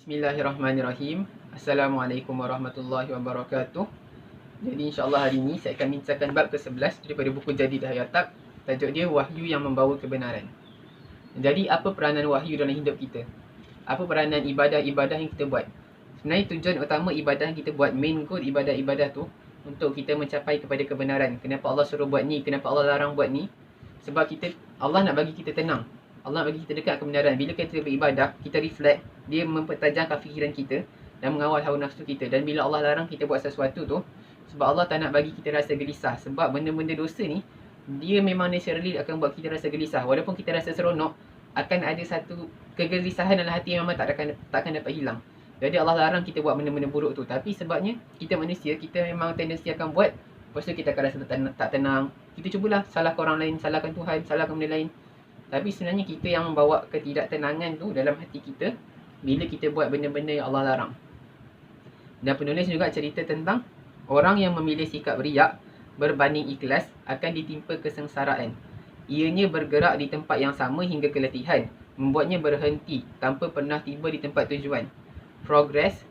Bismillahirrahmanirrahim. Assalamualaikum warahmatullahi wabarakatuh. Jadi insyaAllah hari ini saya akan bincangkan bab ke-11 daripada buku Jadid Hayatak. Tajuk dia Wahyu yang Membawa Kebenaran. Jadi apa peranan wahyu dalam hidup kita? Apa peranan ibadah-ibadah yang kita buat? Sebenarnya tujuan utama ibadah yang kita buat, main goal ibadah-ibadah tu untuk kita mencapai kepada kebenaran. Kenapa Allah suruh buat ni? Kenapa Allah larang buat ni? Sebab Allah nak bagi kita tenang. Allah bagi kita dekat kebenaran. Bila kita beribadah, kita reflect, dia mempertajamkan fikiran kita dan mengawal hawa nafsu kita. Dan bila Allah larang kita buat sesuatu tu, sebab Allah tak nak bagi kita rasa gelisah. Sebab benda-benda dosa ni, dia memang naturally akan buat kita rasa gelisah. Walaupun kita rasa seronok, akan ada satu kegelisahan dalam hati yang memang tak akan dapat hilang. Jadi Allah larang kita buat benda-benda buruk tu. Tapi sebabnya kita manusia, kita memang tendensi akan buat, lepas tu kita akan rasa tak tenang. Kita cubalah salahkan orang lain, salahkan Tuhan, salahkan benda lain. Tapi sebenarnya kita yang membawa ketidaktenangan tu dalam hati kita bila kita buat benda-benda yang Allah larang. Dan penulis juga cerita tentang orang yang memilih sikap riak berbanding ikhlas akan ditimpa kesengsaraan. Ianya bergerak di tempat yang sama hingga keletihan, membuatnya berhenti tanpa pernah tiba di tempat tujuan. Progress,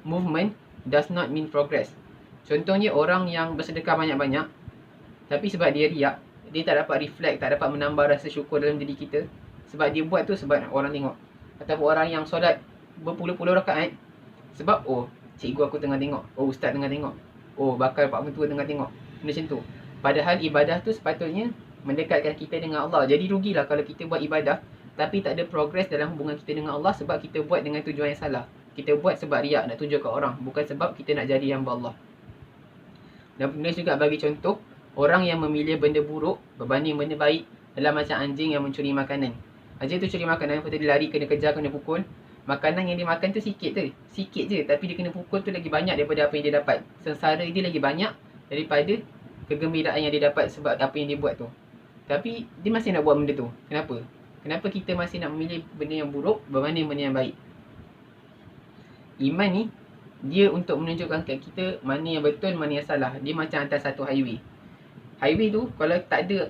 movement does not mean progress. Contohnya orang yang bersedekah banyak-banyak, tapi sebab dia riak, dia tak dapat reflect, tak dapat menambah rasa syukur dalam diri kita. Sebab dia buat tu sebab orang tengok. Ataupun orang yang solat berpuluh-puluh rakaat, sebab cikgu aku tengah tengok, ustaz tengah tengok, bakal pak mentua tengah tengok. Macam tu. Padahal ibadah tu sepatutnya mendekatkan kita dengan Allah. Jadi rugilah kalau kita buat ibadah tapi tak ada progress dalam hubungan kita dengan Allah sebab kita buat dengan tujuan yang salah. Kita buat sebab riak, nak tunjuk ke orang, bukan sebab kita nak jadi hamba Allah. Dan penulis juga bagi contoh orang yang memilih benda buruk berbanding benda baik adalah macam anjing yang mencuri makanan. Anjing tu curi makanan, lepas tu dia lari, kena kejar, kena pukul. Makanan yang dia makan tu sikit je, tapi dia kena pukul tu lagi banyak daripada apa yang dia dapat. Sengsara dia lagi banyak daripada kegembiraan yang dia dapat sebab apa yang dia buat tu. Tapi dia masih nak buat benda tu. Kenapa? Kenapa kita masih nak memilih benda yang buruk berbanding benda yang baik? Iman ni dia untuk menunjukkan kat kita mana yang betul, mana yang salah. Dia macam atas satu highway. Highway tu kalau tak ada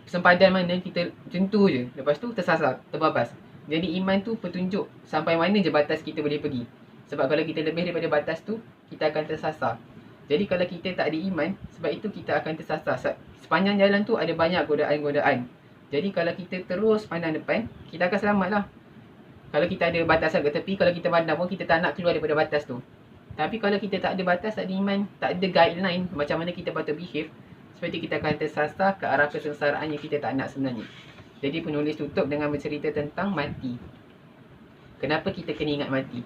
sempadan mana, kita tentu je, lepas tu tersasar, terbabas. Jadi iman tu petunjuk sampai mana je batas kita boleh pergi. Sebab kalau kita lebih daripada batas tu, kita akan tersasar. Jadi kalau kita tak ada iman, sebab itu kita akan tersasar. Sepanjang jalan tu ada banyak godaan-godaan. Jadi kalau kita terus pandang depan, kita akan selamat lah. Kalau kita ada batasan ke tepi, kalau kita pandang pun kita tak nak keluar daripada batas tu. Tapi kalau kita tak ada batas, tak ada iman, tak ada guideline macam mana kita patut behave, seperti kita akan tersasar ke arah kesengsaraan yang kita tak nak sebenarnya. Jadi penulis tutup dengan bercerita tentang mati. Kenapa kita kena ingat mati?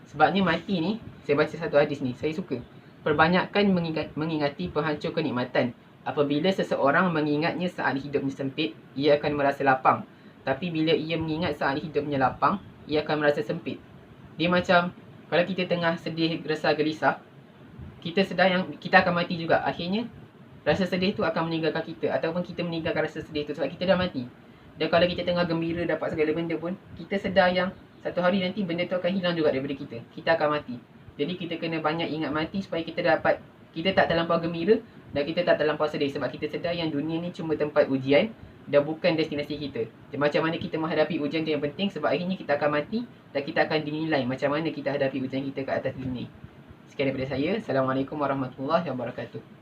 Sebabnya mati ni, saya baca satu hadis ni, saya suka. Perbanyakkan mengingati penghancur kenikmatan. Apabila seseorang mengingatnya saat hidupnya sempit, ia akan merasa lapang. Tapi bila ia mengingat saat hidupnya lapang, ia akan merasa sempit. Dia macam, kalau kita tengah sedih, resah, gelisah, kita sedar yang kita akan mati juga. Akhirnya, rasa sedih tu akan meninggalkan kita, ataupun kita meninggalkan rasa sedih tu sebab kita dah mati. Dan kalau kita tengah gembira dapat segala benda pun, kita sedar yang satu hari nanti benda tu akan hilang juga daripada kita. Kita akan mati. Jadi kita kena banyak ingat mati supaya kita tak terlampau gembira dan kita tak terlampau sedih. Sebab kita sedar yang dunia ni cuma tempat ujian dan bukan destinasi kita. Dan macam mana kita menghadapi ujian tu yang penting, sebab akhirnya kita akan mati dan kita akan dinilai macam mana kita hadapi ujian kita ke atas dunia. Sekian daripada saya. Assalamualaikum warahmatullahi wabarakatuh.